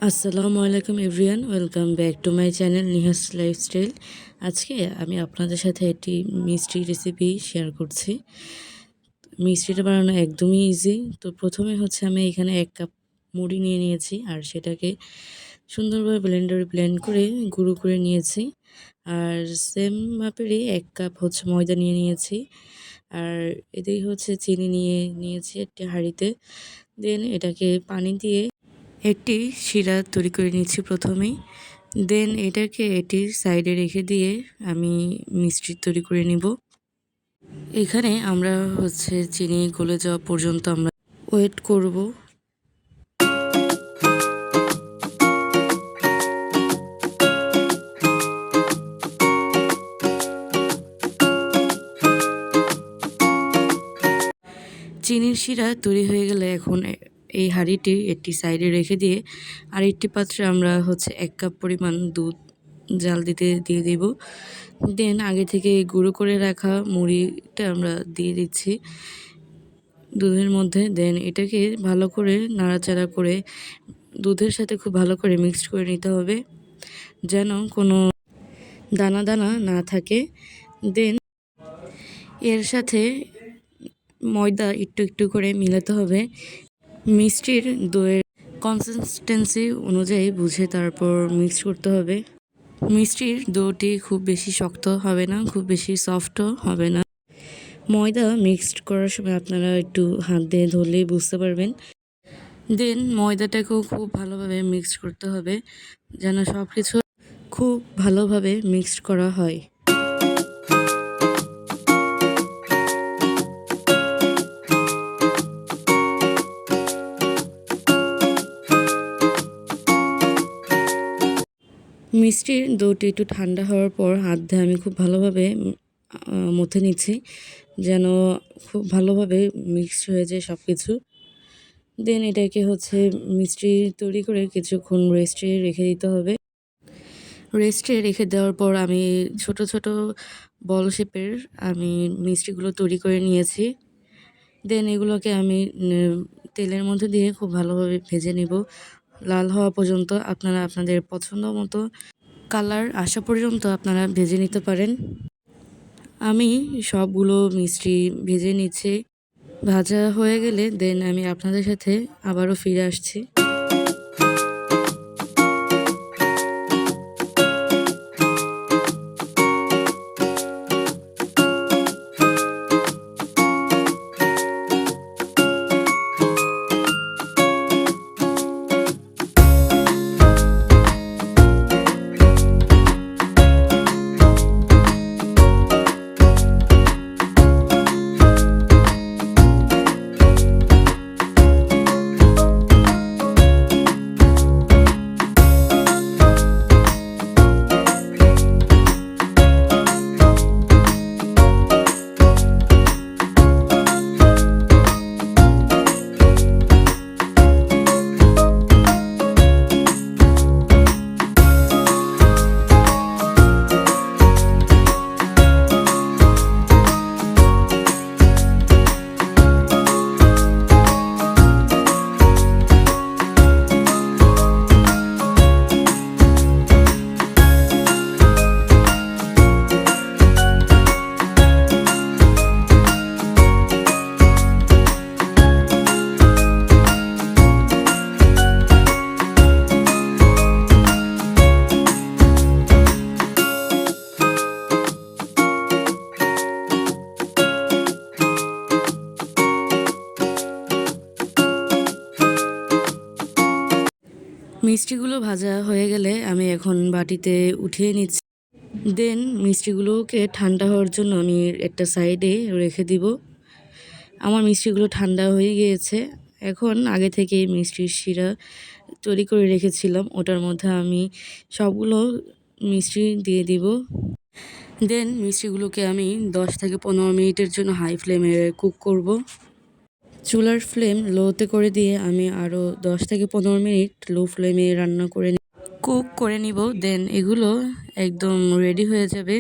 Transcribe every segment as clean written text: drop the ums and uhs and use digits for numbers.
আসসালামু আলাইকুম everyone, welcome back to my channel Nihas lifestyle. আজকে আমি আপনাদের সাথে একটি মিষ্টি রেসিপি শেয়ার করছি। মিষ্টিটা বানানো একদমই ইজি। তো প্রথমে আমি এখানে 1 কাপ মুড়ি নিয়ে নিয়েছি, আর সেটাকে সুন্দরভাবে ব্লেন্ডারে ব্লেন্ড করে গুঁড়ো করে নিয়েছি। আর সেম মাপেরই 1 কাপ ময়দা নিয়ে নিয়েছি। আর এতেই চিনি নিয়ে নিয়েছি একটি হাঁড়িতে। দেন এটাকে পানি দিয়ে একটি শিরা তৈরি করে নিচ্ছি প্রথমেই। দেন এটাকে এটির সাইডে রেখে দিয়ে আমি মিষ্টি তৈরি করে নিব। এখানে আমরা চিনি গলে যাওয়া পর্যন্ত আমরা ওয়েট করব। চিনির শিরা তৈরি হয়ে গেলে এখন এই হাঁড়িটি একটি সাইডে রেখে দিয়ে আরেকটি পাত্রে আমরা 1 কাপ পরিমাণ দুধ জাল দিয়ে দেব। দেন আগে থেকে গুঁড়ো করে রাখা মুড়িটা আমরা দিয়ে দিচ্ছি দুধের মধ্যে। দেন এটাকে ভালো করে নাড়াচাড়া করে দুধের সাথে খুব ভালো করে মিক্সড করে নিতে হবে, যেন কোনো দানা দানা না থাকে। দেন এর সাথে ময়দা একটু একটু করে মিলাতে হবে। মিষ্টির দইয়ের কনসিস্টেন্সি অনুযায়ী বুঝে তারপর মিক্স করতে হবে। মিষ্টির দইটি খুব বেশি শক্ত হবে না, খুব বেশি সফটও হবে না। ময়দা মিক্সড করার সময় আপনারা একটু হাত দিয়ে ধরলেই বুঝতে পারবেন। দেন ময়দাটাকেও খুব ভালোভাবে মিক্সড করতে হবে, যেন সব কিছু খুব ভালোভাবে মিক্সড করা হয়। মিষ্টির দইটি একটু ঠান্ডা হওয়ার পর হাত দিয়ে আমি খুব ভালোভাবে মথে নিচ্ছি, যেন খুব ভালোভাবে মিক্সড হয়ে যায় সব কিছু। দেন এটাকে মিষ্টি তৈরি করে কিছুক্ষণ রেস্টে রেখে দিতে হবে। রেস্টে রেখে দেওয়ার পর আমি ছোট ছোট বল শেপের আমি মিষ্টিগুলো তৈরি করে নিয়েছি। দেন এগুলোকে আমি তেলের মধ্যে দিয়ে খুব ভালোভাবে ভেজে নিব, লাল হওয়া পর্যন্ত। আপনারা আপনাদের পছন্দ মতো কালার আসা পর্যন্ত আপনারা ভেজে নিতে পারেন। আমি সবগুলো মিষ্টি ভেজে নিচ্ছি। ভাজা হয়ে গেলে দেন আমি আপনাদের সাথে আবারও ফিরে আসছি। মিষ্টিগুলো ভাজা হয়ে গেলে আমি এখন বাটিতে উঠিয়ে নিচ্ছি। দেন মিষ্টিগুলোকে ঠান্ডা হওয়ার জন্য আমি একটা সাইডে রেখে দিব। আমার মিষ্টিগুলো ঠান্ডা হয়ে গিয়েছে। এখন আগে থেকে মিষ্টির শিরা তৈরি করে রেখেছিলাম, ওটার মধ্যে আমি সবগুলো মিষ্টি দিয়ে দিব। দেন মিষ্টিগুলোকে আমি 10 থেকে 15 মিনিটের জন্য হাই ফ্লেমে কুক করব। চুলার ফ্লেম লোতে করে দিয়ে আমি আরও 10 থেকে 15 মিনিট লো ফ্লেমে রান্না করে কুক করে নিব। দেন এগুলো একদম রেডি হয়ে যাবে।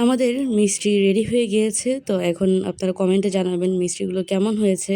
আমাদের মিষ্টি রেডি হয়ে গিয়েছে, তো এখন আপনারা কমেন্টে জানাবেন মিষ্টিগুলো কেমন হয়েছে।